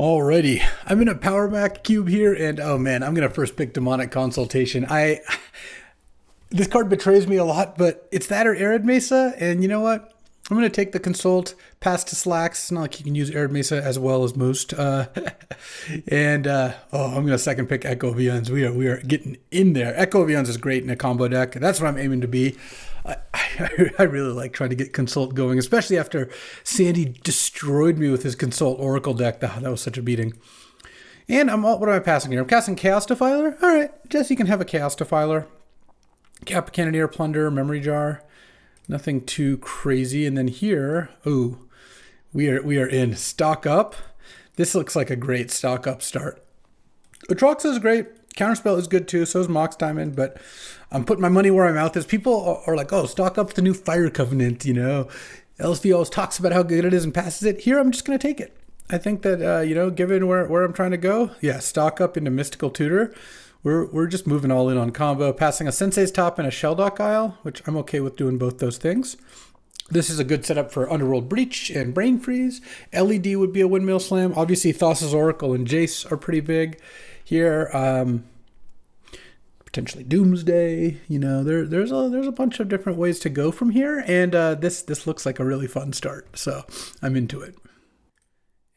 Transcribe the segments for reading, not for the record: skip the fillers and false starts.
Alrighty, I'm in a Power Mac cube here, and oh man, I'm gonna first pick Demonic Consultation. This card betrays me a lot, but it's that or Arid Mesa, and you know what? I'm gonna take the Consult, pass to Slacks. It's not like you can use Arid Mesa as well as most. I'm gonna second pick Echo Vians. We are getting in there. Echo Vians is great in a combo deck. That's what I'm aiming to be. I really like trying to get Consult going, especially after Sandy destroyed me with his Consult Oracle deck. That was such a beating. And what am I passing here? I'm casting Chaos Defiler. All right, Jesse can have a Chaos Defiler. Cap Cannoneer, Plunder, Memory Jar. Nothing too crazy. And then here, we are in Stock Up. This looks like a great Stock Up start. Atroxa is great. Counterspell is good too, so is Mox Diamond, but I'm putting my money where my mouth is. People are like, oh, Stock Up's the new Fire Covenant, you know. LSV always talks about how good it is and passes it. Here, I'm just going to take it. I think that, given where I'm trying to go, yeah, Stock Up into Mystical Tutor. We're just moving all in on combo, passing a Sensei's Top and a Shelldock Isle, which I'm okay with doing both those things. This is a good setup for Underworld Breach and Brain Freeze. LED would be a Windmill Slam. Obviously, Thassa's Oracle and Jace are pretty big. Here, potentially Doomsday. You know, there's a bunch of different ways to go from here, and this looks like a really fun start. So I'm into it.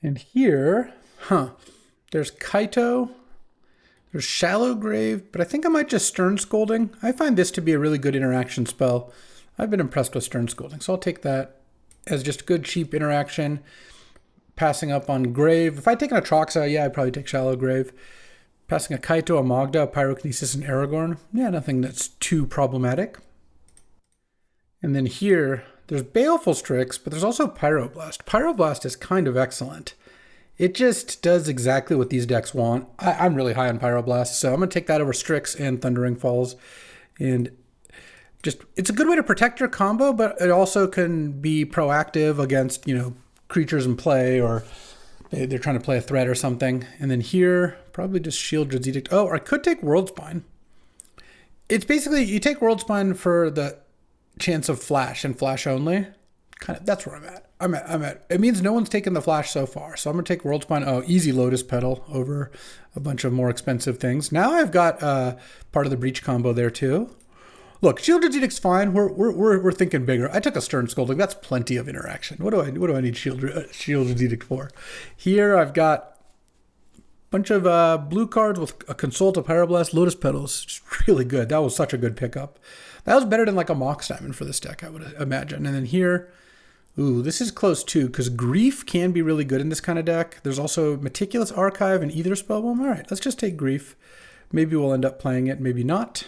And here, there's Kaito. There's Shallow Grave, but I think I might just Stern Scolding. I find this to be a really good interaction spell. I've been impressed with Stern Scolding, so I'll take that as just good, cheap interaction. Passing up on Grave. If I take an Atroxa, yeah, I'd probably take Shallow Grave. Passing a Kaito, a Magda, a Pyrokinesis, and Aragorn. Yeah, nothing that's too problematic. And then here, there's Baleful Strix, but there's also Pyroblast. Pyroblast is kind of excellent. It just does exactly what these decks want. I'm really high on Pyroblast, so I'm going to take that over Strix and Thundering Falls. And it's a good way to protect your combo, but it also can be proactive against, creatures in play, or they're trying to play a threat or something. And then here, probably just Shieldred's Edict. Oh, or I could take Worldspine. It's basically, you take Worldspine for the chance of flash and flash only. That's where I'm at. It means no one's taken the flash so far. So I'm going to take Worldspine. Oh, easy Lotus Petal over a bunch of more expensive things. Now I've got part of the Breach combo there too. Look, Shieldred's Edict's fine. We're thinking bigger. I took a Stern Scolding. That's plenty of interaction. What do I need Shieldred's Edict for? Here I've got a bunch of blue cards with a Consult, a Pyroblast, Lotus Petals. Just really good. That was such a good pickup. That was better than like a Mox Diamond for this deck, I would imagine. And then here, this is close too, because Grief can be really good in this kind of deck. There's also Meticulous Archive and Either Spellbomb. All right, let's just take Grief. Maybe we'll end up playing it, maybe not.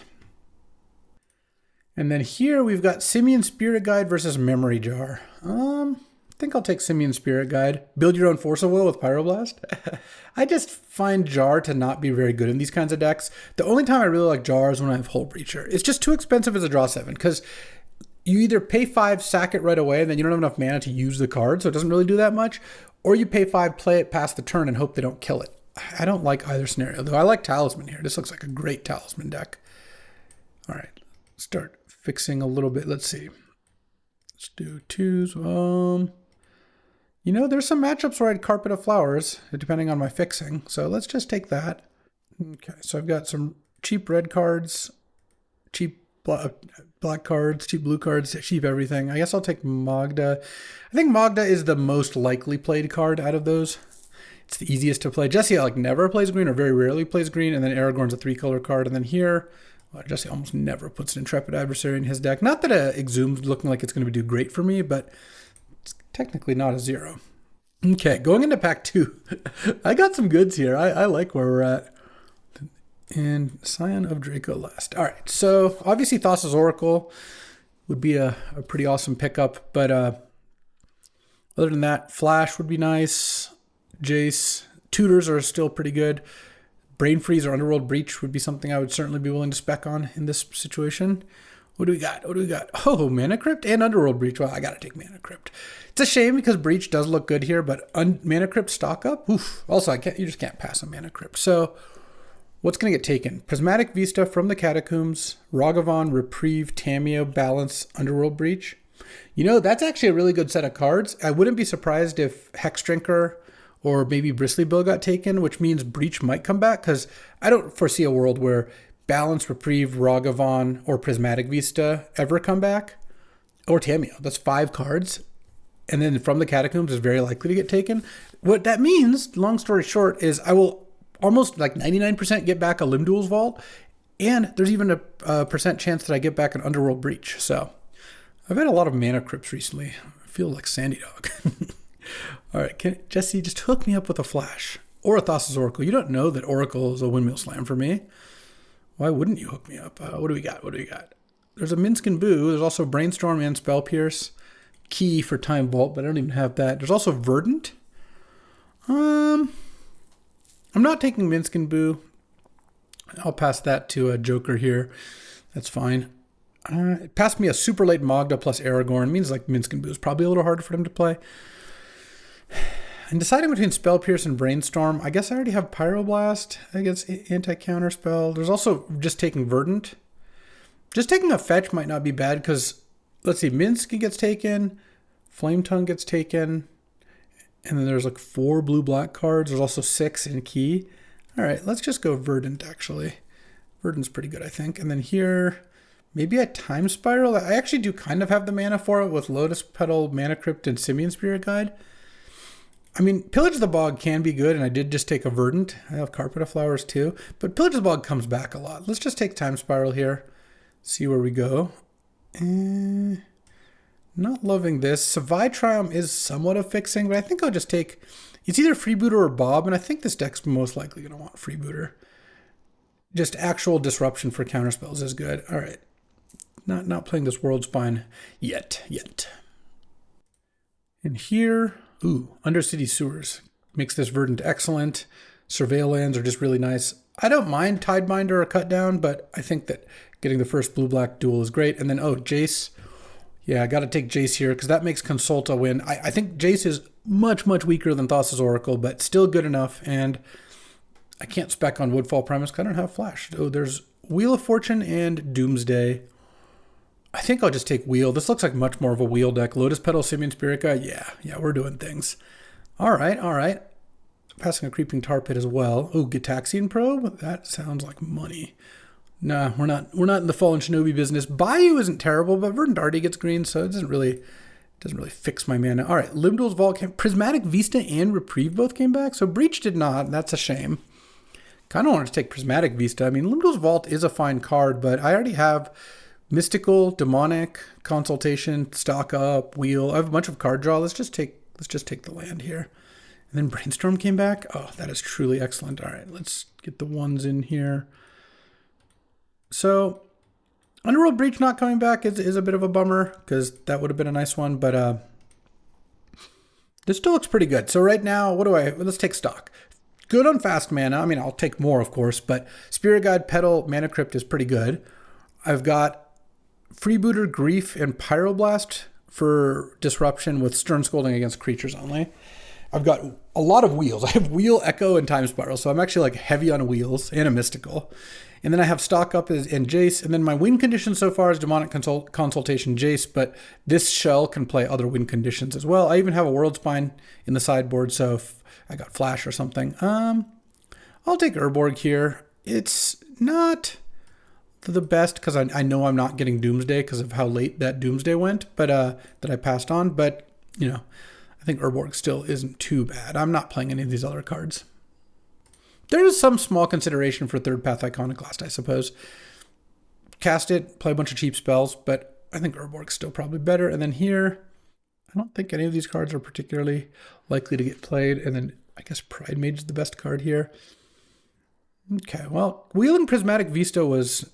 And then here we've got Simian Spirit Guide versus Memory Jar. I think I'll take Simian Spirit Guide. Build your own Force of Will with Pyroblast. I just find Jar to not be very good in these kinds of decks. The only time I really like Jar is when I have Hull Breacher. It's just too expensive as a draw 7, because you either pay 5, sack it right away, and then you don't have enough mana to use the card, so it doesn't really do that much. Or you pay 5, play it past the turn, and hope they don't kill it. I don't like either scenario, though I like Talisman here. This looks like a great Talisman deck. All right, start fixing a little bit. Let's see. Let's do 2s. There's some matchups where I'd Carpet of Flowers, depending on my fixing. So let's just take that. Okay, so I've got some cheap red cards, cheap black cards, cheap blue cards, cheap everything. I guess I'll take Magda. I think Magda is the most likely played card out of those. It's the easiest to play. Jesse never plays green, or very rarely plays green, and then Aragorn's a 3-color card. And then here, Jesse almost never puts an Intrepid Adversary in his deck. Not that Exhum's looking like it's going to do great for me, but it's technically not a 0. Okay, going into pack 2. I got some goods here. I like where we're at. And Scion of Draco last. All right, so obviously Thassa's Oracle would be a pretty awesome pickup, but other than that, Flash would be nice. Jace. Tutors are still pretty good. Brain Freeze or Underworld Breach would be something I would certainly be willing to spec on in this situation. What do we got? Oh, Mana Crypt and Underworld Breach. Well, I got to take Mana Crypt. It's a shame because Breach does look good here, but Mana Crypt stock up? Oof. Also, you just can't pass a Mana Crypt. So what's going to get taken? Prismatic Vista from the Catacombs, Ragavan, Reprieve, Tamiyo, Balance, Underworld Breach. That's actually a really good set of cards. I wouldn't be surprised if Hexdrinker or maybe Bristly Bill got taken, which means Breach might come back, because I don't foresee a world where Balance, Reprieve, Ragavan, or Prismatic Vista ever come back. Or Tameo. That's 5 cards. And then from the Catacombs is very likely to get taken. What that means, long story short, is I will almost like 99% get back a Limdual's Vault, and there's even a percent chance that I get back an Underworld Breach. So I've had a lot of mana crypts recently. I feel like Sandy Dog. All right, Jesse, just hook me up with a flash. Or a Thassa's Oracle. You don't know that Oracle is a windmill slam for me. Why wouldn't you hook me up? What do we got? There's a Minsk and Boo. There's also Brainstorm and Spell Pierce. Key for Time Vault, but I don't even have that. There's also Verdant. I'm not taking Minsk and Boo. I'll pass that to a Joker here. That's fine. It passed me a super late Magda plus Aragorn. It means like Minsk and Boo is probably a little harder for him to play. And deciding between Spell Pierce and Brainstorm, I guess I already have Pyroblast against anti-counter spell. There's also just taking Verdant. Just taking a fetch might not be bad because, let's see, Minsky gets taken, Flame Tongue gets taken, and then there's like 4 blue-black cards. There's also 6 in Key. All right, let's just go Verdant, actually. Verdant's pretty good, I think. And then here, maybe a Time Spiral. I actually do kind of have the mana for it with Lotus Petal, Mana Crypt, and Simian Spirit Guide. I mean, Pillage of the Bog can be good, and I did just take a Verdant. I have Carpet of Flowers too, but Pillage of the Bog comes back a lot. Let's just take Time Spiral here, see where we go. Not loving this. Savai Triumph is somewhat of fixing, but I think I'll just take... It's either Freebooter or Bob, and I think this deck's most likely going to want Freebooter. Just actual disruption for counterspells is good. All right. Not playing this World Spine yet. And here... Ooh, Undercity Sewers. Makes this Verdant excellent. Surveil lands are just really nice. I don't mind Tideminder or Cut Down, but I think that getting the first blue-black duel is great. And then, Jace. Yeah, I got to take Jace here because that makes Consult a win. I think Jace is much, much weaker than Thassa's Oracle, but still good enough. And I can't spec on Woodfall Premise because I don't have Flash. Oh, there's Wheel of Fortune and Doomsday. I think I'll just take Wheel. This looks like much more of a Wheel deck. Lotus Petal, Simian Spirit Guide. Yeah, we're doing things. All right. Passing a Creeping Tar Pit as well. Oh, Gitaxian Probe? That sounds like money. Nah, we're not in the Fallen Shinobi business. Bayou isn't terrible, but Verdant already gets green, so it doesn't really fix my mana. All right, Limdual's Vault, Prismatic Vista and Reprieve both came back, so Breach did not. That's a shame. Kind of wanted to take Prismatic Vista. I mean, Limdual's Vault is a fine card, but I already have Mystical, Demonic, Consultation, Stock Up, Wheel. I have a bunch of card draw. Let's just take the land here. And then Brainstorm came back. Oh, that is truly excellent. All right, let's get the ones in here. So, Underworld Breach not coming back is a bit of a bummer because that would have been a nice one, but this still looks pretty good. So right now, let's take stock. Good on fast mana. I mean, I'll take more, of course, but Spirit Guide, Petal, Mana Crypt is pretty good. I've got Freebooter, Grief, and Pyroblast for disruption with Stern Scolding against creatures only. I've got a lot of wheels. I have Wheel, Echo, and Time Spiral, so I'm actually like heavy on wheels and a Mystical. And then I have Stock Up and Jace, and then my win condition so far is Demonic Consultation, Jace, but this shell can play other win conditions as well. I even have a World Spine in the sideboard, so if I got Flash or something. I'll take Urborg here. It's not the best because I know I'm not getting Doomsday because of how late that Doomsday went, but that I passed on. But, I think Urborg still isn't too bad. I'm not playing any of these other cards. There is some small consideration for Third Path Iconoclast, I suppose. Cast it, play a bunch of cheap spells, but I think Urborg's still probably better. And then here, I don't think any of these cards are particularly likely to get played. And then I guess Pride Mage is the best card here. Okay, well, Wheeling Prismatic Vista was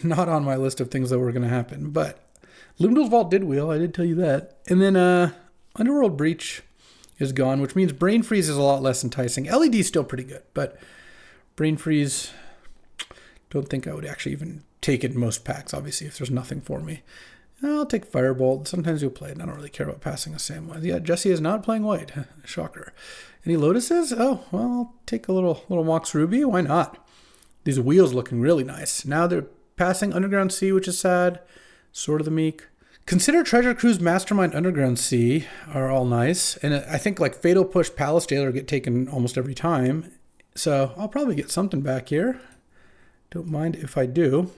not on my list of things that were going to happen, but Limdual's Vault did wheel, I did tell you that. And then Underworld Breach is gone, which means Brain Freeze is a lot less enticing. LED is still pretty good, but Brain Freeze, don't think I would actually even take it in most packs, obviously, if there's nothing for me. I'll take Firebolt. Sometimes you'll play it, and I don't really care about passing a Samwise. Yeah, Jesse is not playing white. Shocker. Any Lotuses? Oh, well, I'll take a little Mox Ruby. Why not? These wheels looking really nice. Now they're passing Underground Sea, which is sad. Sword of the Meek. Consider Treasure Cruise, Mastermind, Underground Sea are all nice. And I think like Fatal Push, Palace Jailer get taken almost every time. So I'll probably get something back here. Don't mind if I do.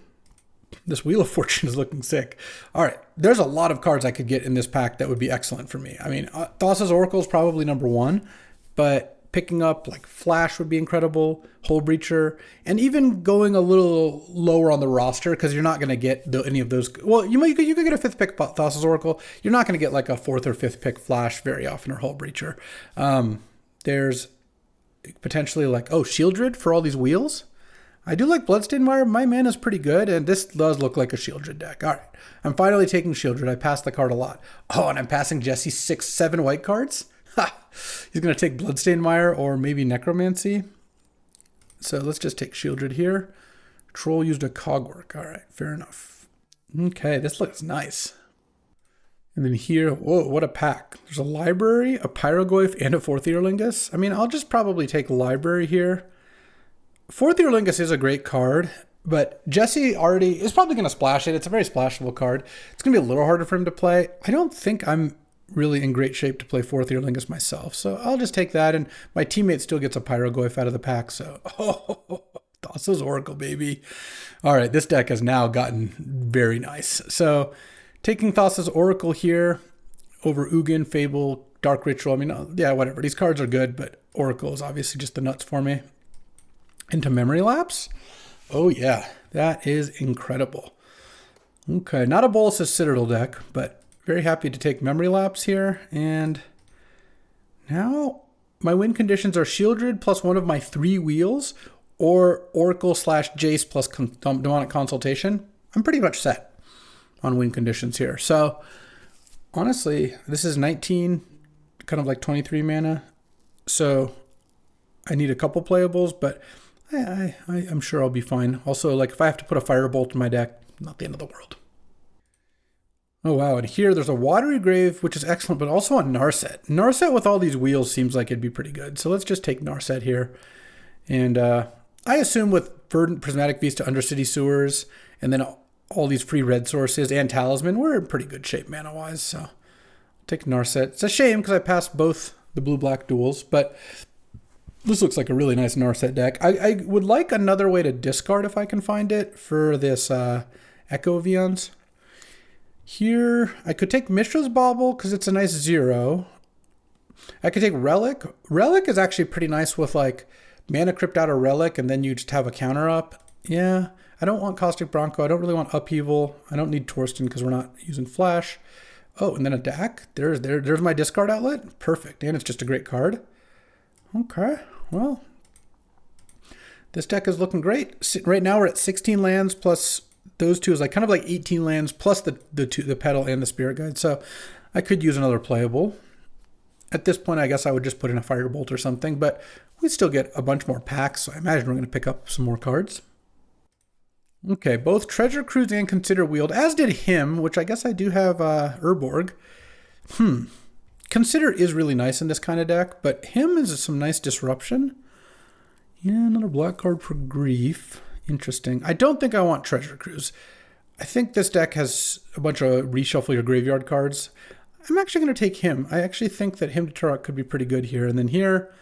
This Wheel of Fortune is looking sick. All right, there's a lot of cards I could get in this pack that would be excellent for me. I mean, Thassa's Oracle is probably number one, but picking up like Flash would be incredible, Hole Breacher, and even going a little lower on the roster because you're not going to get any of those. Well, you could get a fifth pick Thassa's Oracle. You're not going to get like a fourth or fifth pick Flash very often or Hole Breacher. There's potentially like, Shieldred for all these wheels. I do like Bloodstained Mire. My mana is pretty good, and this does look like a Shieldred deck. All right, I'm finally taking Shieldred. I passed the card a lot. Oh, and I'm passing Jesse 6-7 white cards. Ha! He's going to take Bloodstained Mire or maybe Necromancy. So let's just take Shieldred here. Troll used a Cogwork. All right, fair enough. Okay, this looks nice. And then here, whoa, what a pack. There's a Library, a Pyrogoyf, and a Fourth Earlingus. I mean, I'll just probably take Library here. Fourth Earlingus is a great card, but Jesse already is probably going to splash it. It's a very splashable card. It's going to be a little harder for him to play. I don't think I'm really in great shape to play Fourth Earlingus myself, so I'll just take that, and my teammate still gets a Pyrogoyf out of the pack, so Thassa's Oracle, baby. All right, this deck has now gotten very nice. So taking Thassa's Oracle here over Ugin, Fable, Dark Ritual. I mean, yeah, whatever. These cards are good, but Oracle is obviously just the nuts for me. Into Memory Lapse. Oh yeah, that is incredible. Okay, not a Bolas's Citadel deck, but very happy to take Memory Lapse here. And now my win conditions are Shieldred plus one of my 3 wheels, or Oracle/Jace plus Demonic Consultation. I'm pretty much set on win conditions here. So honestly, this is 19, kind of like 23 mana. So I need a couple playables, but I'm sure I'll be fine. Also, like if I have to put a Firebolt in my deck, not the end of the world. Oh wow, and here there's a Watery Grave, which is excellent, but also a Narset. Narset with all these wheels seems like it'd be pretty good. So let's just take Narset here. And I assume with Verdant, Prismatic Vista, Undercity Sewers, and then all these free red sources and Talisman, we're in pretty good shape mana-wise. So I'll take Narset. It's a shame because I passed both the blue-black duels, but this looks like a really nice Narset deck. I would like another way to discard if I can find it for this Echo Vions. Here, I could take Mishra's Bauble because it's a nice 0. I could take Relic. Relic is actually pretty nice with like Mana Crypt out a Relic and then you just have a counter up. Yeah, I don't want Caustic Bronco. I don't really want Upheaval. I don't need Torsten because we're not using Flash. Oh, and then a DAC. There's my discard outlet. Perfect, and it's just a great card. Okay, well, this deck is looking great. Right now we're at 16 lands plus those two is like kind of like 18 lands plus the Petal and the Spirit Guide. So I could use another playable. At this point, I guess I would just put in a Firebolt or something, but we still get a bunch more packs, so I imagine we're going to pick up some more cards. Okay, both Treasure Cruise and Consider Wield, as did him, which I guess I do have Urborg. Consider is really nice in this kind of deck, but him is some nice disruption. Yeah, another black card for Grief. Interesting. I don't think I want Treasure Cruise. I think this deck has a bunch of reshuffle your graveyard cards. I'm actually going to take him. I actually think that Hymn to Turok could be pretty good here. And then here,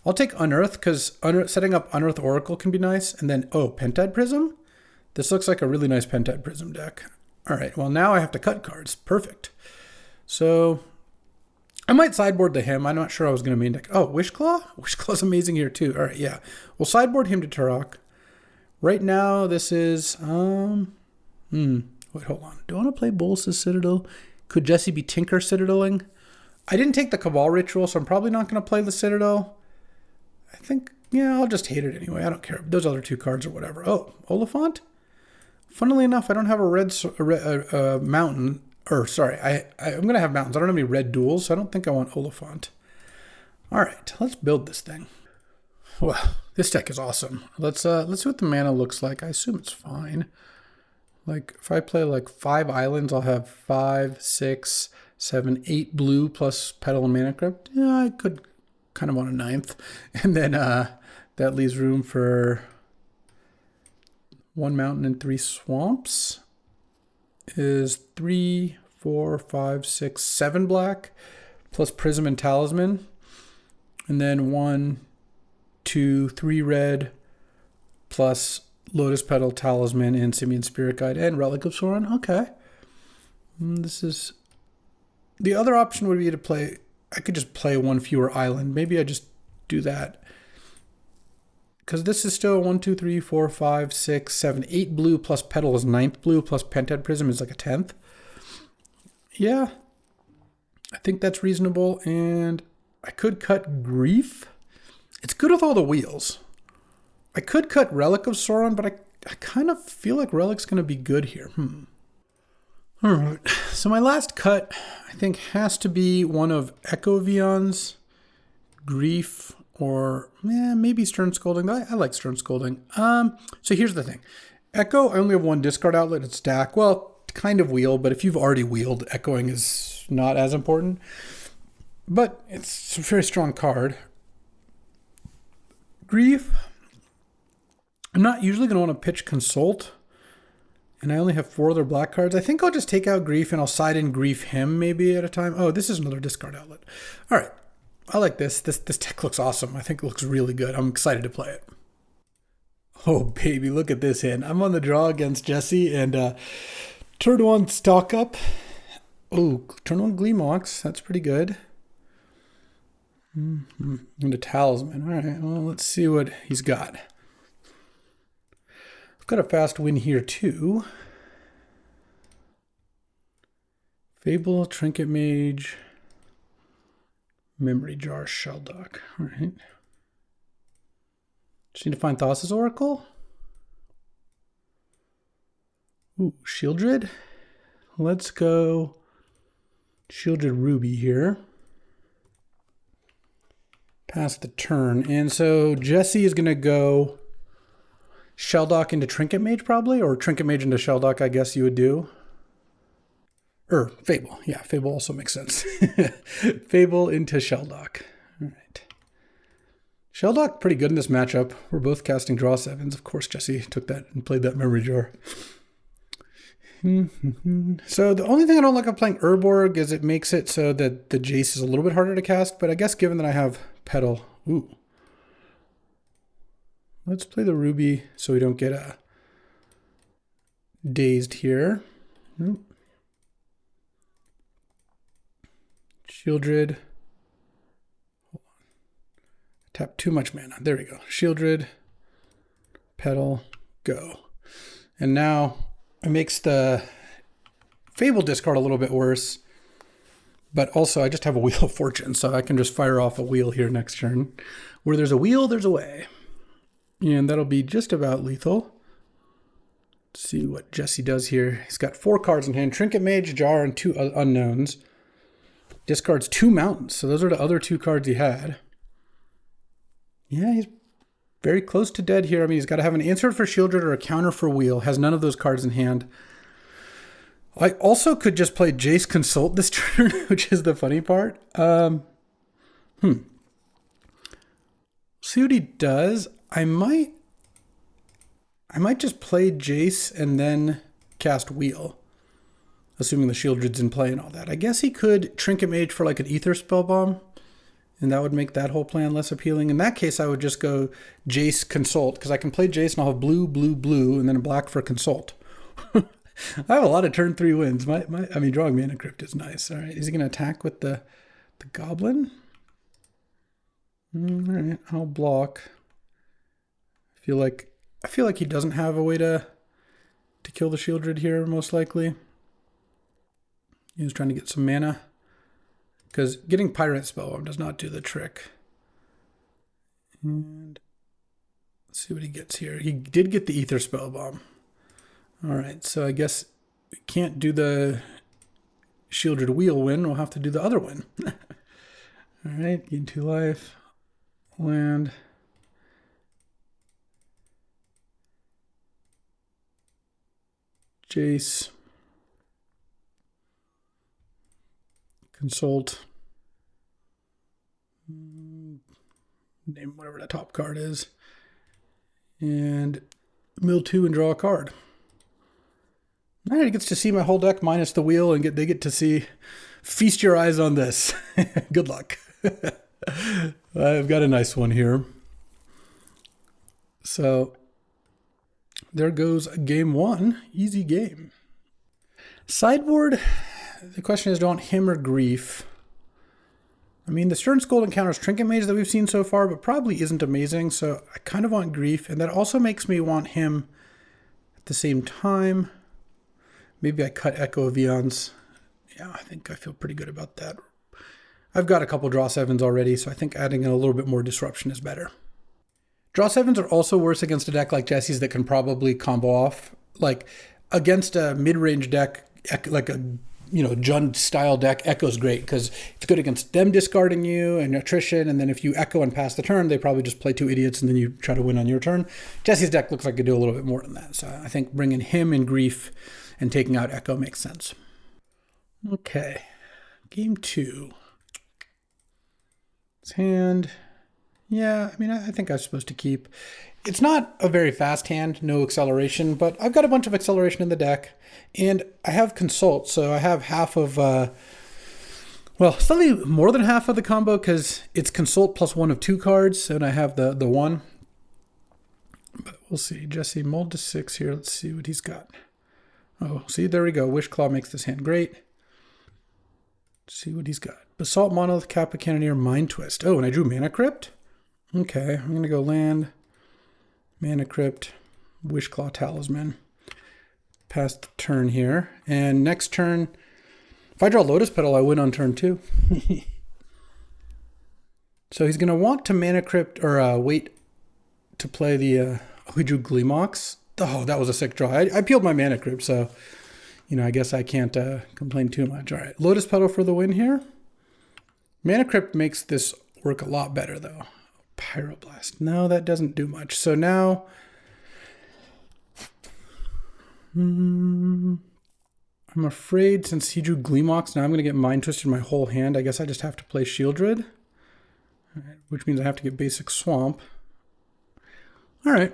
I'll take Unearth because setting up Unearth Oracle can be nice. And then, Pentad Prism? This looks like a really nice Pentad Prism deck. All right, well, now I have to cut cards. Perfect. So I might sideboard the Hymn. I'm not sure I was going to main deck. Oh, Wishclaw? Wishclaw's amazing here too. All right, yeah. We'll sideboard Hymn to Turok. Right now, this is, wait, hold on. Do I want to play Bolas's Citadel? Could Jesse be Tinker Citadeling? I didn't take the Cabal Ritual, so I'm probably not going to play the Citadel. I think, yeah, I'll just hate it anyway. I don't care. Those other 2 cards or whatever. Oh, Oliphant? Funnily enough, I don't have a red mountain. Or, sorry, I'm going to have mountains. I don't have any red duels, so I don't think I want Oliphant. All right, let's build this thing. Well, this deck is awesome. Let's see what the mana looks like. I assume it's fine. Like, if I play like 5 islands, I'll have 5, 6, 7, 8 blue plus Petal and Mana Crypt. Yeah, I could kind of want a 9th. And then that leaves room for 1 mountain and 3 swamps. Is 3, 4, 5, 6, 7 black, plus Prism and Talisman. And then 1, 2, 3 red, plus Lotus Petal, Talisman, and Simian Spirit Guide, and Relic of Sorin. Okay. This is... The other option would be to play... I could just play one fewer island. Maybe I just do that. Because this is still 1, 2, 3, 4, 5, 6, 7, 8 blue, plus Petal is 9th blue, plus Pentad Prism is like a 10th. Yeah. I think that's reasonable, and I could cut Grief. It's good with all the wheels. I could cut Relic of Sauron, but I kind of feel like Relic's going to be good here. All right. So my last cut, I think, has to be one of Echo Vion's, Grief, or maybe Stern Scolding. I like Stern Scolding. So here's the thing. Echo, I only have one discard outlet at stack. Well, kind of wheel, but if you've already wheeled, echoing is not as important. But it's a very strong card. Grief, I'm not usually going to want to pitch Consult, and I only have 4 other black cards. I think I'll just take out Grief, and I'll side in Grief him maybe at a time. Oh, this is another discard outlet. All right. I like this. This deck looks awesome. I think it looks really good. I'm excited to play it. Oh, baby, look at this hand. I'm on the draw against Jesse, and turn 1 Stock Up. Oh, turn 1 Gleemox. That's pretty good. And a Talisman. All right, well, let's see what he's got. I've got a fast win here, too. Fable, Trinket Mage, Memory Jar, Shelldock. All right. Just need to find Thassa's Oracle. Ooh, Shieldred. Let's go Shieldred Ruby here. Pass the turn. And so Jesse is going to go Shelldock into Trinket Mage probably, or Trinket Mage into Shelldock, I guess you would do. Fable. Yeah, Fable also makes sense. Fable into Shelldock. All right. Shelldock pretty good in this matchup. We're both casting draw 7s. Of course, Jesse took that and played that Memory Jar. So the only thing I don't like about playing Urborg is it makes it so that the Jace is a little bit harder to cast, but I guess given that I have Petal, let's play the Ruby so we don't get dazed here. Shieldred. Hold on. Tap too much mana. There we go. Shieldred, Petal, go. And now it makes the Fable discard a little bit worse, but also I just have a Wheel of Fortune, so I can just fire off a wheel here next turn. Where there's a wheel, there's a way. And that'll be just about lethal. Let's see what Jesse does here. He's got 4 cards in hand. Trinket Mage, Jar, and 2 unknowns. Discards 2 mountains, so those are the other 2 cards he had. Yeah, he's very close to dead here. I mean, he's got to have an answer for Shieldred or a counter for Wheel. Has none of those cards in hand. I also could just play Jace Consult this turn, which is the funny part. See what he does. I might just play Jace and then cast Wheel, assuming the Shieldred's in play and all that. I guess he could Trinket Mage for like an Ether Spellbomb, and that would make that whole plan less appealing. In that case, I would just go Jace Consult, because I can play Jace and I'll have blue, blue, blue, and then a black for Consult. I have a lot of turn 3 wins. I mean, drawing Mana Crypt is nice. All right, is he going to attack with the Goblin? All right, I'll block. I feel like he doesn't have a way to kill the Shieldred here, most likely. He was trying to get some mana, because getting Pirate Spellbomb does not do the trick. And let's see what he gets here. He did get the Ether Spellbomb. All right, so I guess we can't do the Shieldred Wheel win. We'll have to do the other one. All right, gain 2 life. Land. Jace. Consult. Name whatever that top card is. And mill 2 and draw a card. All right, he gets to see my whole deck minus the wheel, and they get to see, feast your eyes on this. Good luck. I've got a nice one here. So there goes game one. Easy game. Sideboard, the question is, do I want him or Grief? I mean, the Stern Scold encounters Trinket Mage that we've seen so far, but probably isn't amazing, so I kind of want Grief, and that also makes me want him at the same time. Maybe I cut Echo of Eons. Yeah, I think I feel pretty good about that. I've got a couple draw sevens already, so I think adding in a little bit more disruption is better. Draw sevens are also worse against a deck like Jesse's that can probably combo off. Like, against a mid-range deck, like a Jund style deck, Echo's great because it's good against them discarding you and attrition, and then if you Echo and pass the turn, they probably just play two idiots and then you try to win on your turn. Jesse's deck looks like it could do a little bit more than that, so I think bringing him in Grief and taking out Echo makes sense. Okay, game two. His hand, yeah, I mean, I think I was supposed to keep. It's not a very fast hand, no acceleration, but I've got a bunch of acceleration in the deck, and I have Consult, so I have half of, slightly more than half of the combo, because it's Consult plus one of two cards, and I have the one. But we'll see. Jesse mulled to 6 here. Let's see what he's got. Oh, see, there we go. Wishclaw makes this hand great. Let's see what he's got. Basalt, Monolith, Kappa Cannoneer, Mind Twist. Oh, and I drew Mana Crypt? Okay, I'm going to go land, Mana Crypt, Wishclaw Talisman. Pass the turn here. And next turn, if I draw Lotus Petal, I win on turn 2. So he's going to want to Mana Crypt, or wait to play the... we drew Gleemox. Oh, that was a sick draw. I peeled my Mana Crypt, so, I guess I can't complain too much. All right, Lotus Petal for the win here. Mana Crypt makes this work a lot better, though. Pyroblast. No, that doesn't do much. So now... I'm afraid since he drew Gleemox, now I'm going to get Mind Twisted my whole hand. I guess I just have to play Shieldred, which means I have to get basic Swamp. All right.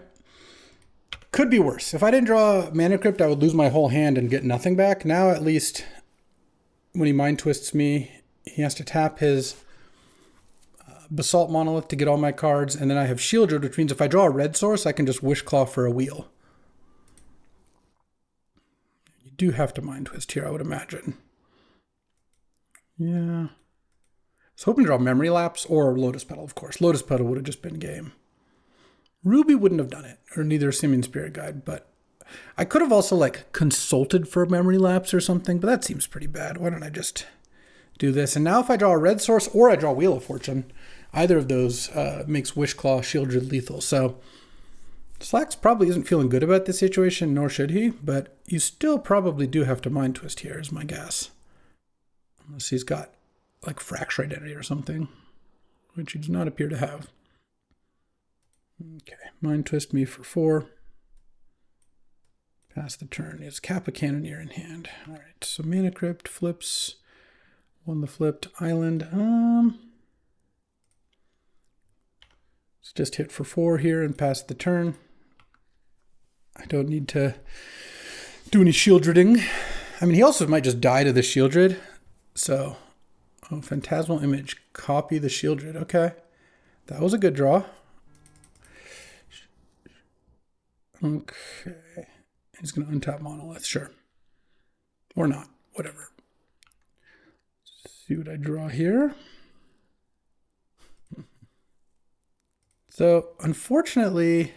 Could be worse. If I didn't draw Mana Crypt, I would lose my whole hand and get nothing back. Now, at least, when he Mind Twists me, he has to tap his Basalt Monolith to get all my cards, and then I have Shieldred, which means if I draw a red source, I can just Wishclaw for a wheel. You do have to Mind Twist here, I would imagine. Yeah. I was hoping to draw Memory Lapse or Lotus Petal, of course. Lotus Petal would have just been game. Ruby wouldn't have done it, or neither Simian Spirit Guide, but I could have also consulted for Memory Lapse or something, but that seems pretty bad. Why don't I just do this? And now if I draw a red source or I draw Wheel of Fortune, either of those makes Wishclaw Shieldred lethal. So Slacks probably isn't feeling good about this situation, nor should he, but you still probably do have to Mind Twist here, is my guess. Unless he's got Fracture Identity or something, which he does not appear to have. Okay, Mind Twist me for 4. Pass the turn. He has Kappa Cannoneer in hand. All right, so Mana Crypt flips. Won the flipped island. Let's just hit for 4 here and pass the turn. I don't need to do any Shieldreding. I mean, he also might just die to the Shieldred. So, Phantasmal Image. Copy the Shieldred. Okay, that was a good draw. Okay, he's going to untap Monolith, sure. Or not, whatever. Let's see what I draw here. So, unfortunately,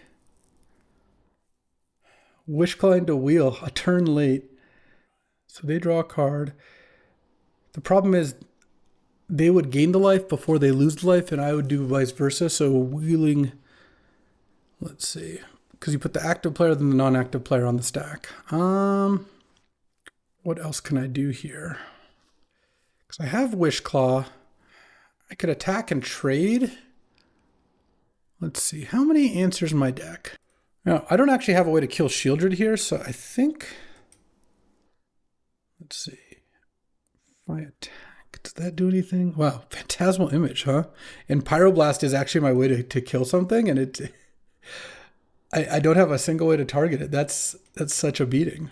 Wishclaw into Wheel a turn late. So they draw a card. The problem is they would gain the life before they lose the life, and I would do vice versa. So wheeling, let's see. Because you put the active player then the non-active player on the stack. What else can I do here? Because I have Wishclaw. I could attack and trade. Let's see. How many answers in my deck? Now, I don't actually have a way to kill Shieldred here, so I think... Let's see. If I attack, does that do anything? Wow, Phantasmal Image, huh? And Pyroblast is actually my way to kill something, and it... I don't have a single way to target it. That's such a beating.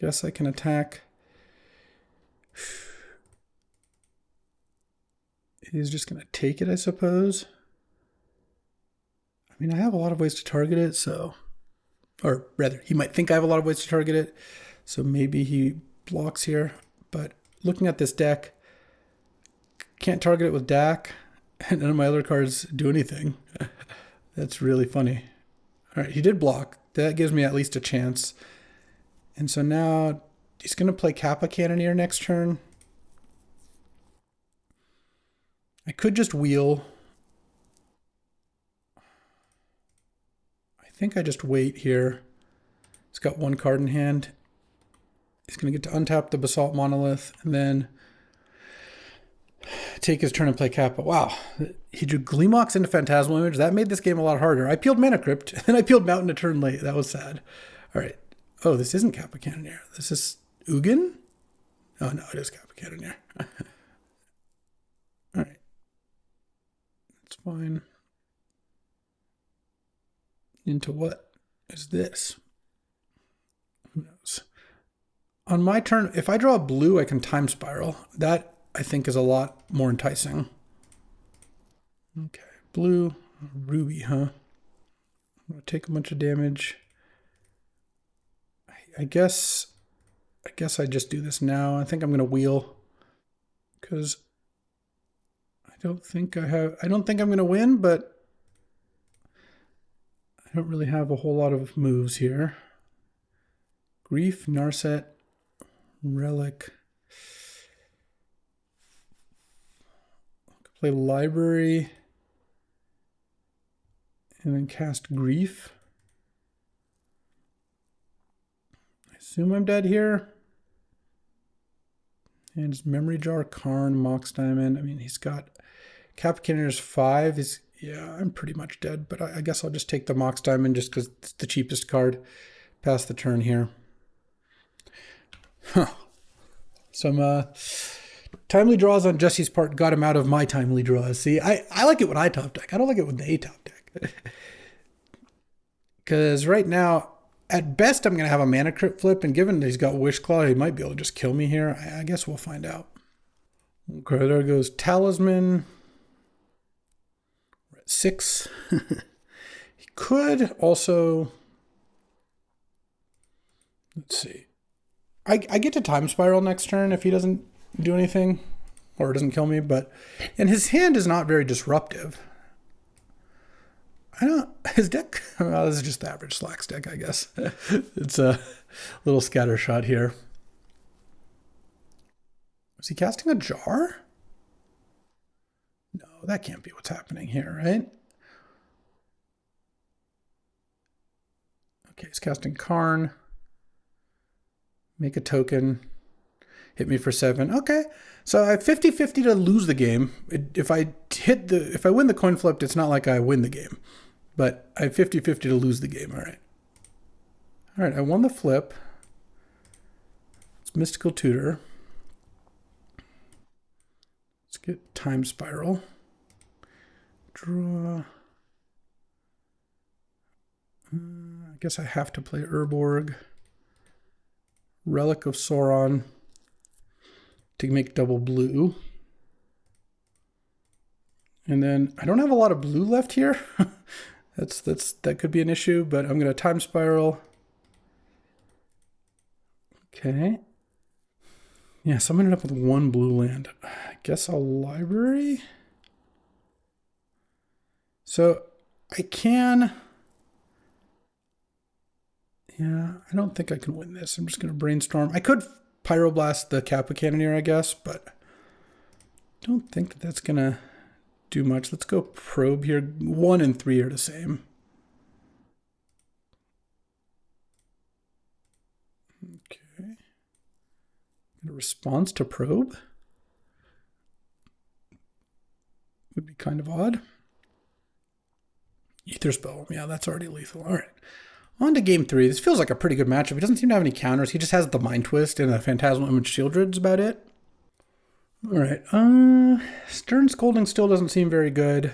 Guess I can attack. He's just going to take it, I suppose. I mean, I have a lot of ways to target it, so... Or rather, he might think I have a lot of ways to target it, so maybe he blocks here. But looking at this deck, can't target it with Dak, and none of my other cards do anything. That's really funny. All right, he did block. That gives me at least a chance. And so now he's going to play Kappa Cannoneer next turn. I could just wheel. I think I just wait here. He's got one card in hand. He's going to get to untap the Basalt Monolith and then take his turn and play Kappa. Wow. He drew Gleemox into Phantasmal Image. That made this game a lot harder. I peeled Mana Crypt, and then I peeled Mountain a turn late. That was sad. All right. Oh, this isn't Kappa Cannoneer. This is Ugin? Oh, no, it is Kappa Cannoneer. All right. That's fine. Into what is this? Who knows? On my turn, if I draw a blue, I can Time Spiral. That, I think, is a lot more enticing. Okay, blue, ruby, huh? I'm going to take a bunch of damage. I guess I just do this now. I think I'm going to wheel because I don't think I'm going to win, but I don't really have a whole lot of moves here. Grief, Narset, Relic. Play Library and then cast Grief. I assume I'm dead here. And it's Memory Jar, Karn, Mox Diamond. I mean, he's got Kappa Cannoneer's 5. Yeah, I'm pretty much dead, but I guess I'll just take the Mox Diamond just because it's the cheapest card. Pass the turn here. Huh. Some timely draws on Jesse's part got him out of my timely draws. See, I like it when I top deck. I don't like it when they top deck. Because right now, at best, I'm going to have a Mana Crypt flip, and given that he's got Wish Claw, he might be able to just kill me here. I guess we'll find out. Okay, there goes Talisman. We're at 6. He could also... Let's see. I get to Time Spiral next turn if he doesn't do anything or doesn't kill me, and his hand is not very disruptive. His deck, well, this is just the average Slacks deck, I guess. It's a little scatter shot here. Is he casting a jar? No, that can't be what's happening here, right? Okay, he's casting Karn. Make a token. Hit me for 7. Okay. So I have 50-50 to lose the game. If I win the coin flip, it's not like I win the game. But I have 50-50 to lose the game. All right. All right, I won the flip. It's Mystical Tutor. Let's get Time Spiral. Draw. I guess I have to play Urborg. Relic of Sauron to make double blue. And then I don't have a lot of blue left here. That could be an issue, but I'm going to Time Spiral. Okay. Yeah, so I'm going to end up with 1 blue land. I guess a library. So I can... Yeah, I don't think I can win this. I'm just going to brainstorm. I could Pyroblast the Kappa Cannoneer, I guess, but I don't think that's going to do much. Let's go Probe here. 1 and 3 are the same. Okay. A response to Probe would be kind of odd. Ether Spell. Yeah, that's already lethal. All right. On to game 3. This feels like a pretty good matchup. He doesn't seem to have any counters. He just has the Mind Twist and a Phantasmal Image Shieldred is about it. All right. Stern Scolding still doesn't seem very good.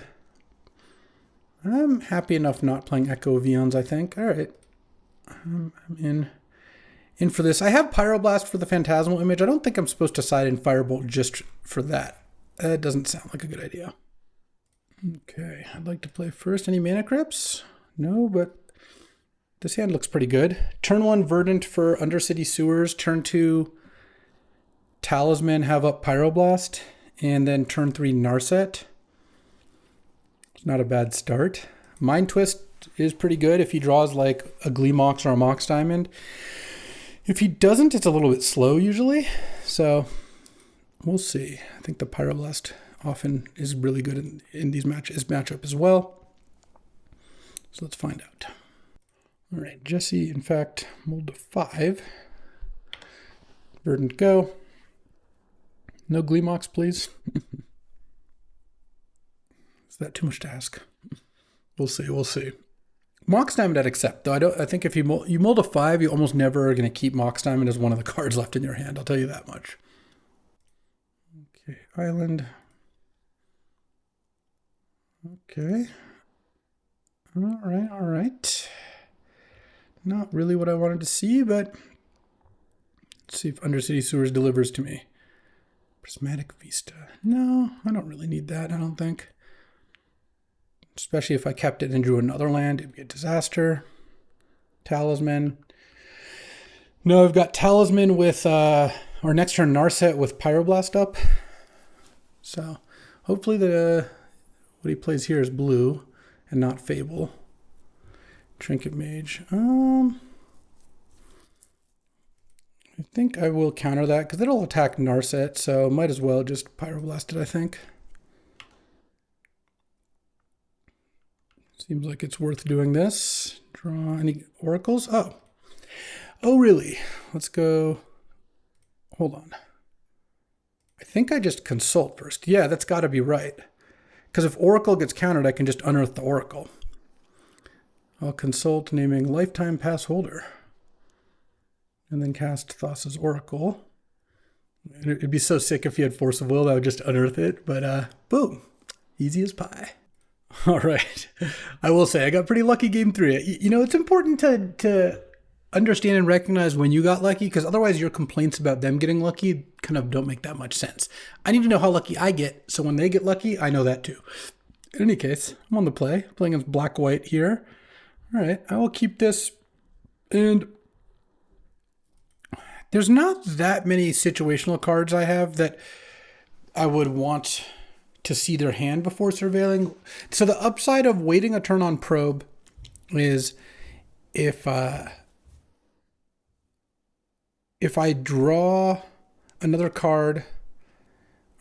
I'm happy enough not playing Echo of Eons, I think. All right. I'm in. in for this. I have Pyroblast for the Phantasmal image. I don't think I'm supposed to side in Firebolt just for that. That doesn't sound like a good idea. Okay, I'd like to play first. Any mana crypts? No, but this hand looks pretty good. Turn 1 Verdant for Undercity Sewers. Turn 2 Talisman, have up Pyroblast. And then turn 3 Narset. It's not a bad start. Mind Twist is pretty good if he draws like a Gleemox or a Mox Diamond. If he doesn't, it's a little bit slow usually. So we'll see. I think the Pyroblast often is really good in these matchup as well. So let's find out. All right, Jesse, in fact, mold to 5. Verdant, go. No Gleemox, please. Is that too much to ask? We'll see, we'll see. Mox Diamond I'd accept, though. I think if you mold a 5, you almost never are going to keep Mox Diamond as one of the cards left in your hand. I'll tell you that much. Okay, Island. Okay. All right. Not really what I wanted to see, but let's see if Undercity Sewers delivers to me. Prismatic Vista. No, I don't really need that, I don't think. Especially if I kept it and drew another land, it'd be a disaster. Talisman. No, I've got Talisman with, or next turn Narset with Pyroblast up. So hopefully what he plays here is blue and not Fable. Trinket Mage. I think I will counter that because it'll attack Narset, so might as well just Pyroblast it, I think. Seems like it's worth doing this. Draw any oracles? Oh, really? Let's go. Hold on. I think I just consult first. Yeah, that's got to be right. Because if Oracle gets countered, I can just unearth the Oracle. I'll consult, naming Lifetime Pass Holder. And then cast Thassa's Oracle. It'd be so sick if you had Force of Will, I would just unearth it. But boom, easy as pie. All right. I will say I got pretty lucky game 3. You know, it's important to understand and recognize when you got lucky, because otherwise your complaints about them getting lucky kind of don't make that much sense. I need to know how lucky I get, so when they get lucky, I know that too. In any case, I'm on the play, playing against black-white here. All right, I will keep this, and there's not that many situational cards I have that I would want to see their hand before surveilling. So the upside of waiting a turn on probe is if I draw another card,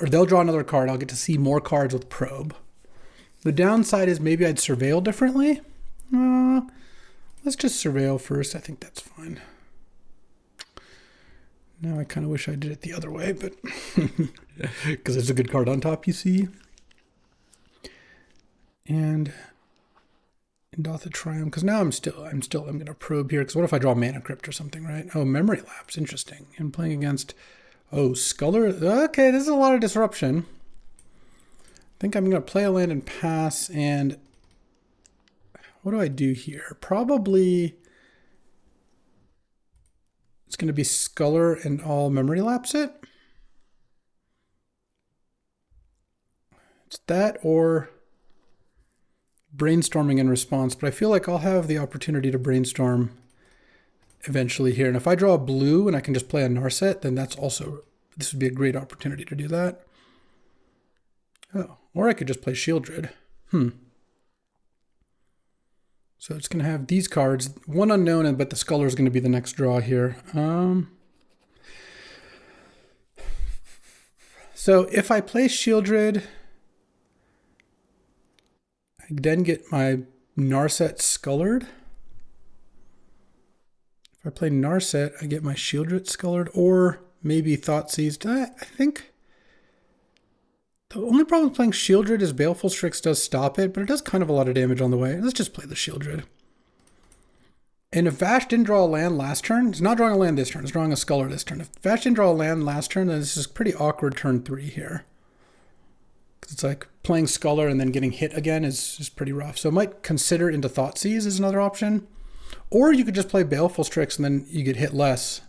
or they'll draw another card, I'll get to see more cards with probe. The downside is maybe I'd surveil differently. Let's just surveil first. I think that's fine. Now I kind of wish I did it the other way, but because there's a good card on top, you see. And Indotha Triumph, because now I'm going to probe here, because what if I draw Mana Crypt or something, right? Oh, Memory Lapse, interesting. And playing against, Sculler. Okay, this is a lot of disruption. I think I'm going to play a land and pass, and what do I do here? Probably it's going to be Sculler and all Memory Lapse it. It's that or brainstorming in response, but I feel like I'll have the opportunity to brainstorm eventually here. And if I draw a blue and I can just play a Narset, then this would be a great opportunity to do that. Oh, or I could just play Shieldred. So it's going to have these cards, one unknown, but the Sculler is going to be the next draw here. So if I play Shieldred, I then get my Narset Scullered. If I play Narset, I get my Shieldred Scullered, or maybe Thoughtseize. I think the only problem with playing Shieldred is Baleful Strix does stop it, but it does kind of a lot of damage on the way. Let's just play the Shieldred. And if Vash didn't draw a land last turn, it's not drawing a land this turn, it's drawing a Sculler this turn. If Vash didn't draw a land last turn, then this is pretty awkward turn 3 here. Because it's like playing Sculler and then getting hit again is pretty rough. So I might consider into Thoughtseize as another option. Or you could just play Baleful Strix and then you get hit less.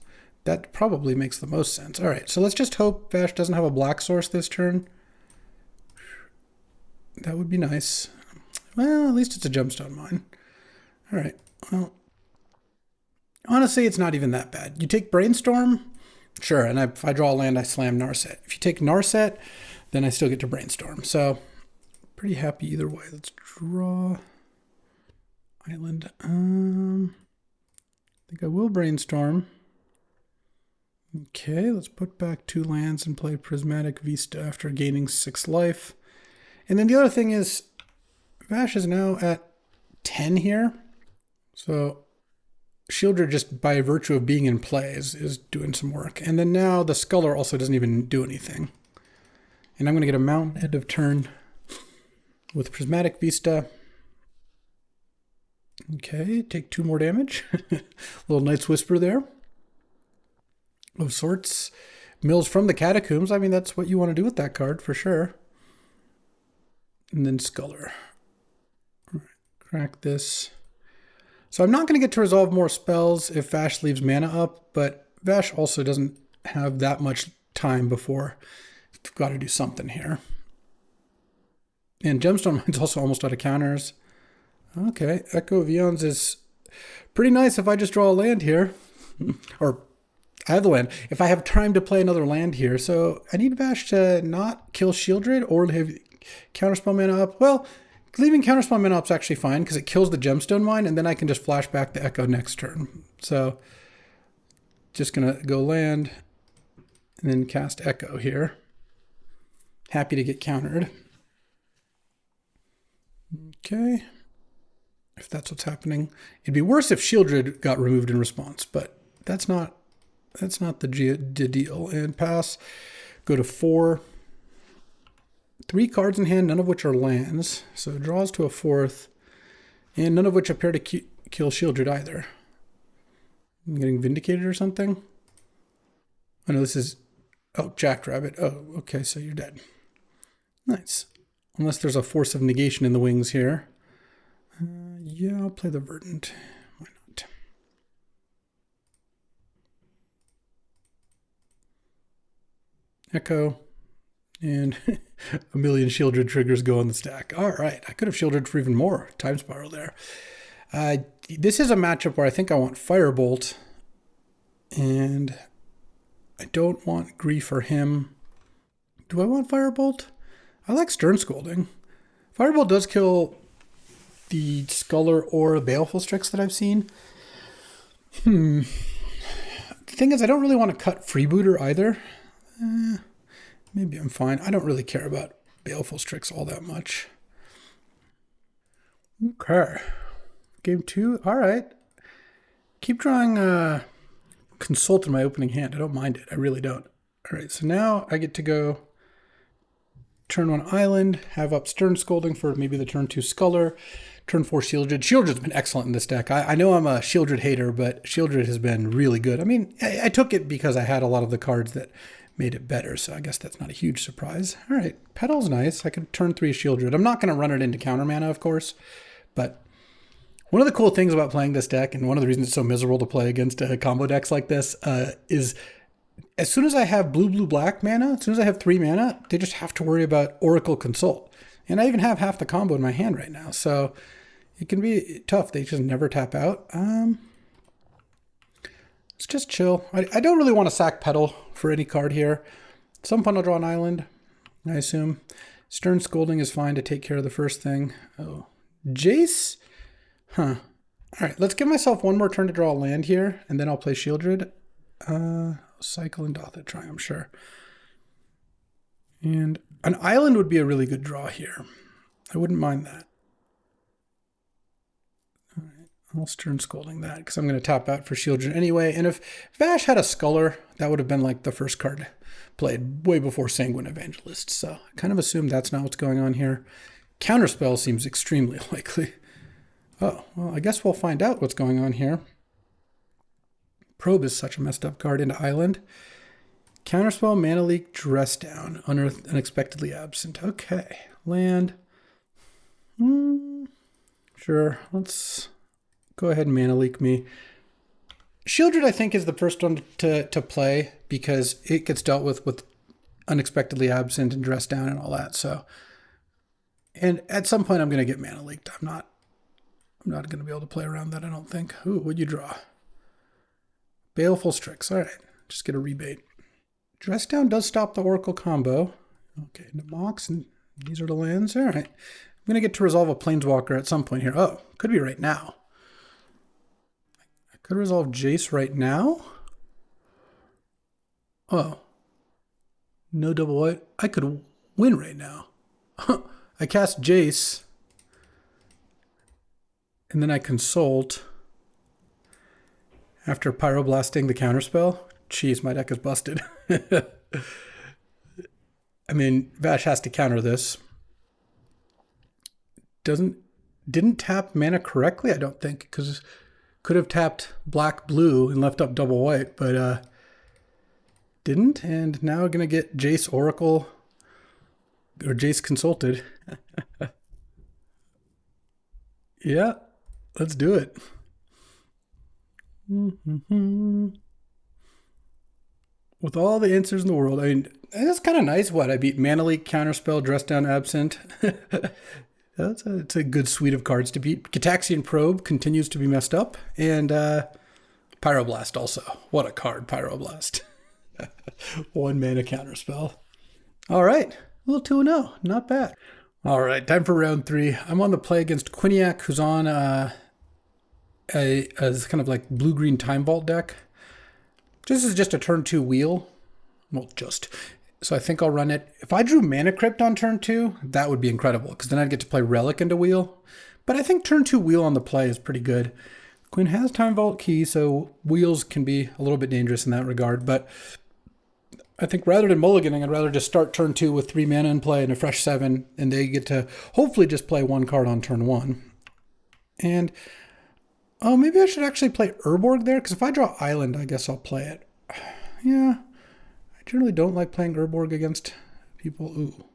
That probably makes the most sense. All right, so let's just hope Vash doesn't have a black source this turn. That would be nice. Well, at least it's a gemstone mine. All right, well, honestly, it's not even that bad. You take Brainstorm, sure, and if I draw a land, I slam Narset. If you take Narset, then I still get to Brainstorm. So pretty happy either way. Let's draw Island. I think I will Brainstorm. Okay, let's put back 2 lands and play Prismatic Vista after gaining 6 life. And then the other thing is, Vash is now at 10 here. So Shieldred, just by virtue of being in play, is doing some work. And then now the Sculler also doesn't even do anything. And I'm going to get a Mountain end of turn with Prismatic Vista. Okay, take 2 more damage. Little Night's Whisper there. Of sorts. Mills from the Catacombs. I mean, that's what you want to do with that card for sure. And then Sculler. All right, crack this. So I'm not going to get to resolve more spells if Vash leaves mana up, but Vash also doesn't have that much time before you've got to do something here. And Gemstone Mine's also almost out of counters. Okay, Echo of Eons is pretty nice if I just draw a land here. Or I have the land. If I have time to play another land here. So I need Vash to not kill Shieldred or have Counterspell mana up. Well, leaving Counterspell mana up is actually fine because it kills the Gemstone Mine and then I can just flash back the Echo next turn. So just going to go land and then cast Echo here. Happy to get countered. Okay. If that's what's happening. It'd be worse if Shieldred got removed in response, but that's not the deal. And pass. Go to 4. 3 cards in hand, none of which are lands. So draws to a 4th. And none of which appear to kill Shieldred either. I'm getting Vindicated or something? Oh no, this is... Oh, Jackrabbit. Oh, okay, so you're dead. Nice. Unless there's a Force of Negation in the wings here. Yeah, I'll play the Verdant. Why not? Echo. And a million Shieldred triggers go on the stack. All right, I could have Shieldred for even more Time Spiral there. This is a matchup where I think I want Firebolt. And I don't want Grief or him. Do I want Firebolt? I like Stern Scolding. Firebolt does kill the Sculler or Baleful Strix that I've seen. The thing is, I don't really want to cut Freebooter either. Maybe I'm fine. I don't really care about Baleful Strix all that much. Okay. Game 2. All right. Keep drawing Consult in my opening hand. I don't mind it. I really don't. All right. So now I get to go turn 1 Island, have up Stern Scolding for maybe the turn 2 Sculler, turn 4 Shieldred. Shieldred's been excellent in this deck. I know I'm a Shieldred hater, but Shieldred has been really good. I mean, I took it because I had a lot of the cards that made it better, so I guess that's not a huge surprise. All right, Petal's nice. I could turn 3 Shieldred. I'm not going to run it into counter mana, of course, but one of the cool things about playing this deck, and one of the reasons it's so miserable to play against combo decks like this, is as soon as I have blue-black mana, as soon as I have 3 mana, they just have to worry about Oracle Consult. And I even have half the combo in my hand right now, so it can be tough. They just never tap out. Let's just chill. I don't really want to sack Petal for any card here. At some point I'll draw an Island, I assume. Stern Scolding is fine to take care of the first thing. Oh, Jace? Huh. All right, let's give myself one more turn to draw a land here, and then I'll play Shieldred. Cycle and Dothit Triumph, sure. And an Island would be a really good draw here. I wouldn't mind that. All right, I'll Stern Scolding that because I'm going to tap out for Shieldred anyway. And if Vash had a Sculler, that would have been like the first card played way before Sanguine Evangelist. So I kind of assume that's not what's going on here. Counterspell seems extremely likely. Oh, well, I guess we'll find out what's going on here. Probe is such a messed up card into Island. Counterspell, Mana Leak, Dress Down, Unearthed, Unexpectedly Absent. Okay, land. Sure, let's go ahead and Mana Leak me. Shieldred, I think, is the first one to play because it gets dealt with unexpectedly absent and dressed down and all that. So, and at some point, I'm going to get mana leaked. I'm not going to be able to play around that, I don't think. Ooh, what'd you draw? Baleful Strix. All right, just get a rebate. Dress down does stop the Oracle combo. Okay, Mox, and these are the lands. All right, I'm going to get to resolve a Planeswalker at some point here. Oh, could be right now. I could resolve Jace right now. Oh. No double white. I could win right now. I cast Jace. And then I consult. After pyroblasting the counterspell. Jeez, my deck is busted. I mean, Vash has to counter this. Didn't tap mana correctly, I don't think, because could have tapped black blue and left up double white, but didn't, and now we're gonna get Jace Oracle or Jace Consulted. Yeah, let's do it. With all the answers in the world, I mean, that's kind of nice. What, I beat Mana Leak, Counterspell, Dress Down Absent. It's a good suite of cards to beat. Gitaxian Probe continues to be messed up, and Pyroblast also. What a card, Pyroblast. 1 mana Counterspell. All right, a little 2-0, not bad. All right, time for round 3. I'm on the play against Quiniac, who's on a kind of like blue-green Time Vault deck. This is just a turn 2 wheel. Well, just. So I think I'll run it. If I drew Mana Crypt on turn 2, that would be incredible, because then I'd get to play Relic into wheel. But I think turn 2 wheel on the play is pretty good. Quinn has Time Vault Key, so wheels can be a little bit dangerous in that regard. But I think rather than mulliganing, I'd rather just start turn 2 with 3 mana in play and a fresh 7, and they get to hopefully just play 1 card on turn 1. And oh, maybe I should actually play Urborg there, because if I draw Island, I guess I'll play it. Yeah, I generally don't like playing Urborg against people. Ooh.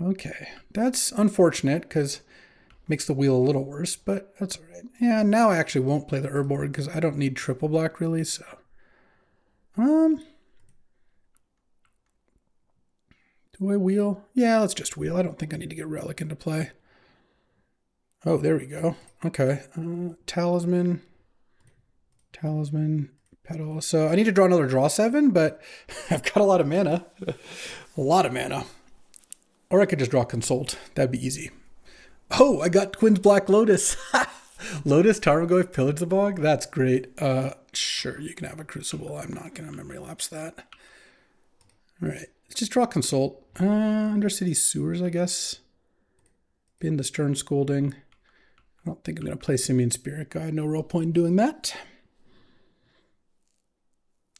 Okay, that's unfortunate, because it makes the wheel a little worse, but that's all right. Yeah, now I actually won't play the Urborg, because I don't need triple black, really, so. Do I wheel? Yeah, let's just wheel. I don't think I need to get Relic into play. Oh, there we go. Okay. Talisman, Petal. So I need to draw another draw 7, but I've got a lot of mana. A lot of mana. Or I could just draw Consult. That'd be easy. Oh, I got Quinn's Black Lotus. Lotus, Tarmogoyf, Pillage the Bog. That's great. Sure, you can have a Crucible. I'm not going to memory lapse that. All right. Let's just draw Consult. Undercity Sewers, I guess. Bin the Stern Scolding. I don't think I'm going to play Simian Spirit Guide. No real point in doing that.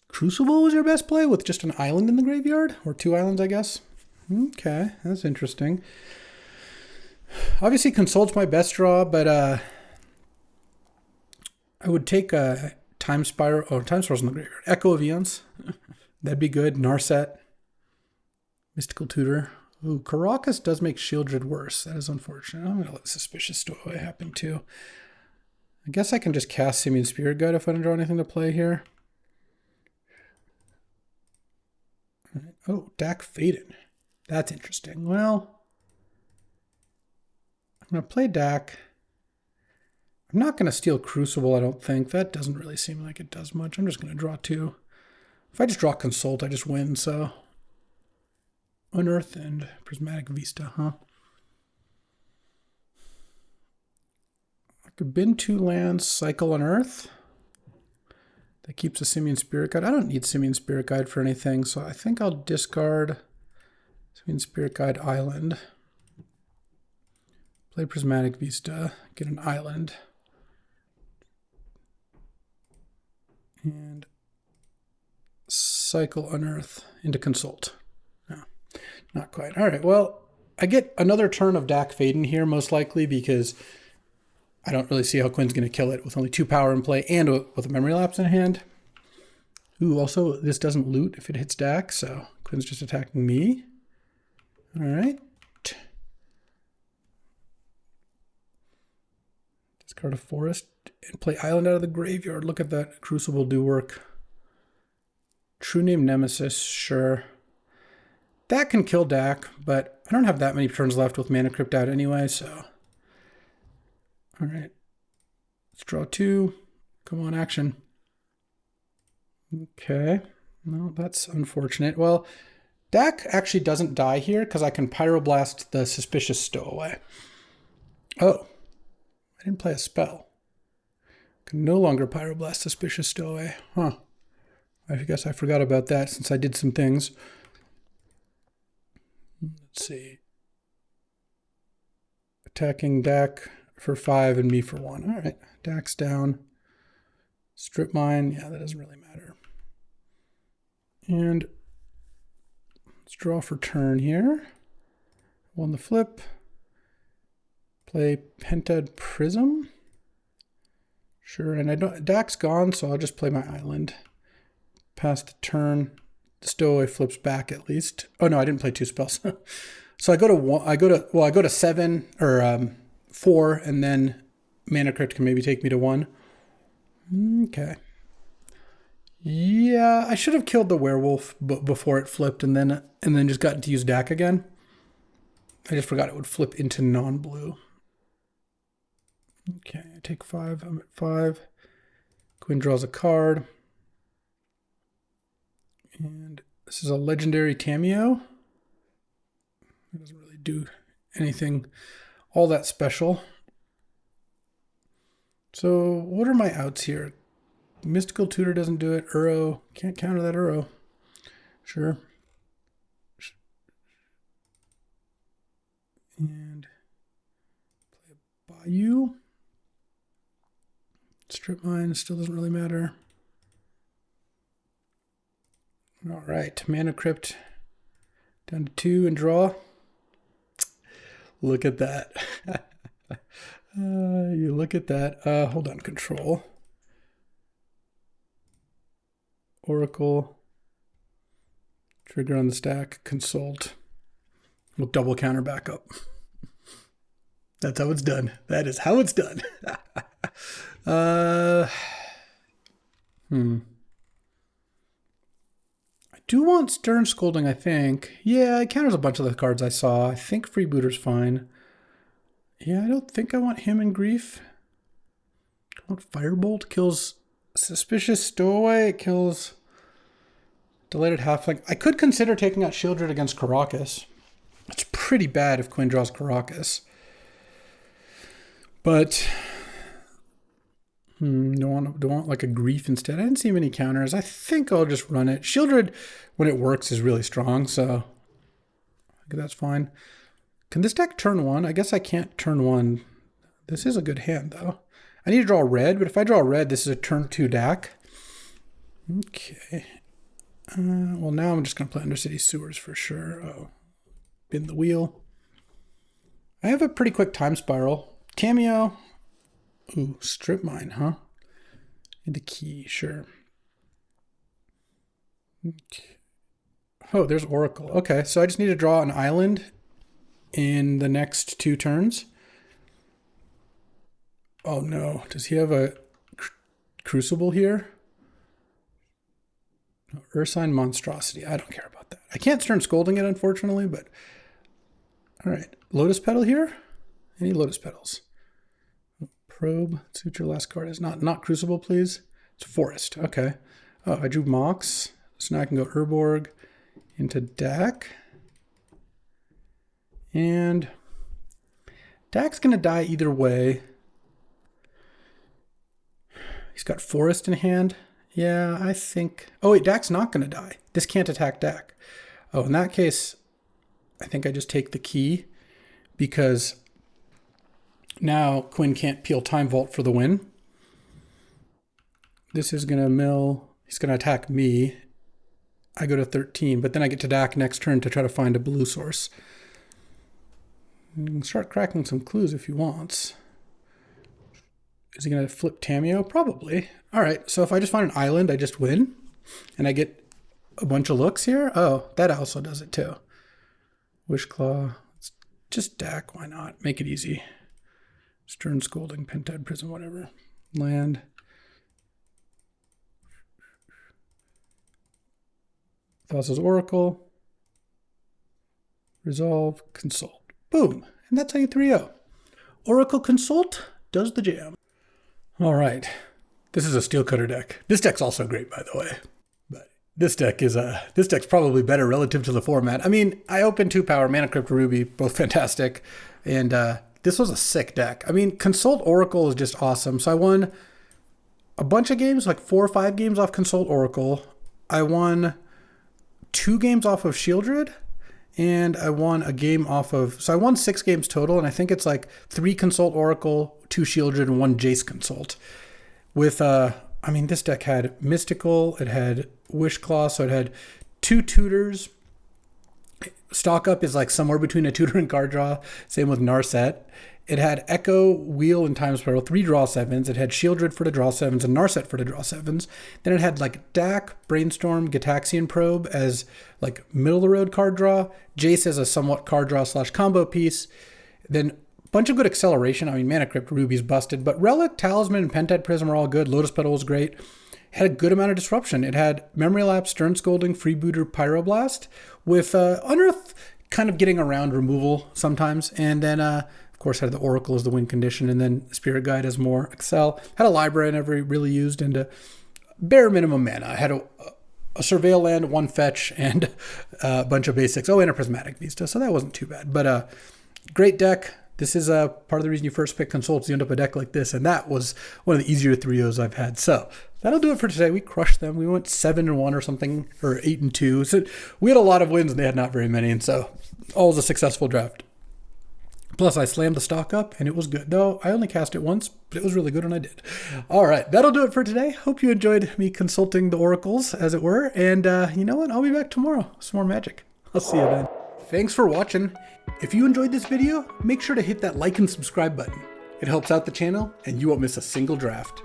Crucible was your best play with just an island in the graveyard? Or 2 islands, I guess. Okay, that's interesting. Obviously, Consult's my best draw, but I would take Time Spiral. Oh, Time Spiral's in the graveyard. Echo of Eons. That'd be good. Narset. Mystical Tutor. Ooh, Caracas does make Shieldred worse. That is unfortunate. I'm going to let Suspicious Stowaway happen too. I guess I can just cast Simian Spirit Guide if I don't draw anything to play here. Right. Oh, Dak Faden. That's interesting. Well, I'm going to play Dak. I'm not going to steal Crucible, I don't think. That doesn't really seem like it does much. I'm just going to draw 2. If I just draw Consult, I just win, so... Unearth and Prismatic Vista, huh? I could bin 2 lands, cycle Unearth. That keeps a Simian Spirit Guide. I don't need Simian Spirit Guide for anything, so I think I'll discard Simian Spirit Guide Island. Play Prismatic Vista, get an island. And cycle Unearth into Consult. No, not quite. All right, well, I get another turn of Dak Faden here, most likely, because I don't really see how Quinn's going to kill it with only 2 power in play and with a Memory Lapse in hand. Ooh, also, this doesn't loot if it hits Dak, so Quinn's just attacking me. All right. Just Discard a forest and play island out of the graveyard. Look at that. Crucible do work. True Name Nemesis, sure. That can kill Dak, but I don't have that many turns left with Mana Crypt out anyway, so. All right. Let's draw 2. Come on, action. Okay. Well, that's unfortunate. Well, Dak actually doesn't die here because I can Pyroblast the Suspicious Stowaway. Oh, I didn't play a spell. Can no longer Pyroblast Suspicious Stowaway. Huh. I guess I forgot about that since I did some things. Let's see. Attacking Dak for 5 and me for 1. All right, Dak's down. Strip Mine, yeah, that doesn't really matter. And let's draw for turn here. On the flip. Play Pentad Prism. Sure, and I don't. Dak's gone, so I'll just play my island. Pass the turn. The Stowaway flips back at least. Oh no, I didn't play 2 spells. So I go to 1. I go to 7 or 4, and then Mana Crypt can maybe take me to 1. Okay. Yeah, I should have killed the werewolf before it flipped, and then just gotten to use Dak again. I just forgot it would flip into non-blue. Okay, I take 5. I'm at 5. Quinn draws a card. And this is a legendary cameo. It doesn't really do anything all that special. So what are my outs here? Mystical Tutor doesn't do it. Uro. Can't counter that Uro. Sure. And play a Bayou. Strip Mine still doesn't really matter. All right, Mana Crypt down to 2 and draw. Look at that. You look at that. Hold on, control. Oracle. Trigger on the stack. Consult. We'll double counter back up. That's how it's done. That is how it's done. I do want Stern Scolding, I think. Yeah, it counters a bunch of the cards I saw. I think Freebooter's fine. Yeah, I don't think I want him in Grief. I want Firebolt. Kills Suspicious Stowaway. It kills Delighted Halfling. I could consider taking out Shieldred against Karakas. It's pretty bad if Quinn draws Karakas. But don't want like a Grief instead. I didn't see many counters. I think I'll just run it. Shieldred, when it works, is really strong, so I think that's fine. Can this deck turn 1? I guess I can't turn 1. This is a good hand, though. I need to draw red, but if I draw red, this is a turn 2 deck. Okay. Well, now I'm just going to play Undercity Sewers for sure. Oh, spin the wheel. I have a pretty quick time spiral. Cameo. Ooh, Strip Mine, huh? And a key, sure. Okay. Oh, there's Oracle. Okay, so I just need to draw an island in the next 2 turns. Oh no, does he have a Crucible here? No, Ursine Monstrosity. I don't care about that. I can't Stern Scolding it, unfortunately, but all right. Lotus Petal here? Any Lotus Petals? Probe. Let's see what your last card is. Not Crucible, please. It's Forest. Okay. Oh, I drew Mox. So now I can go Urborg into Dak. And Dak's going to die either way. He's got Forest in hand. Yeah, I think... Oh, wait, Dak's not going to die. This can't attack Dak. Oh, in that case, I think I just take the key because now Quinn can't peel Time Vault for the win. This is going to mill. He's going to attack me. I go to 13, but then I get to Dak next turn to try to find a blue source. You can start cracking some clues if he wants. Is he going to flip Tameo? Probably. All right, so if I just find an island, I just win. And I get a bunch of looks here. Oh, that also does it too. Wishclaw. It's just Dak, why not? Make it easy. Stern Scolding, Pentad Prism, whatever. Land. Thassa's Oracle. Resolve, Consult. Boom. And that's how you 3-0. Oracle Consult does the jam. All right. This is a Steel Cutter deck. This deck's also great, by the way. But this deck's probably better relative to the format. I mean, I opened 2-power, Mana Crypt, Ruby, both fantastic. And this was a sick deck. I mean, Consult Oracle is just awesome. So I won a bunch of games, like 4 or 5 games off Consult Oracle. I won 2 games off of Shieldred. And I won a game off of, so I won 6 games total, and I think it's like 3 Consult Oracle, 2 Shieldred, and 1 Jace Consult. With, I mean, this deck had Mystical, it had Wishclaw, so it had 2 tutors. Stock Up is like somewhere between a tutor and card draw. Same with Narset. It had Echo, Wheel, and Time Spiral, 3 draw 7s. It had Shieldred for the draw 7s and Narset for the draw 7s. Then it had like Dak, Brainstorm, Gitaxian Probe as like middle of the road card draw. Jace as a somewhat card draw / combo piece. Then a bunch of good acceleration. I mean, Mana Crypt, Ruby's busted. But Relic, Talisman, and Pentad Prism are all good. Lotus Petal was great. It had a good amount of disruption. It had Memory Lapse, Stern Scolding, Freebooter, Pyroblast. With Unearth kind of getting around removal sometimes. And then... of course, had the Oracle as the win condition, and then Spirit Guide as more Excel. Had a library I never really used, and a bare minimum mana. I had a Surveil land, 1 fetch, and a bunch of basics. Oh, and a Prismatic Vista, so that wasn't too bad. But great deck. This is part of the reason you first pick Consults. You end up a deck like this, and that was one of the easier 3-0s I've had. So that'll do it for today. We crushed them. We went 7-1 or something, or 8-2. So we had a lot of wins, and they had not very many, and so all was a successful draft. Plus, I slammed the stock up, and it was good. Though, I only cast it once, but it was really good when I did. All right, that'll do it for today. Hope you enjoyed me consulting the oracles, as it were. And you know what? I'll be back tomorrow with some more magic. I'll see you then. Thanks for watching. If you enjoyed this video, make sure to hit that like and subscribe button. It helps out the channel, and you won't miss a single draft.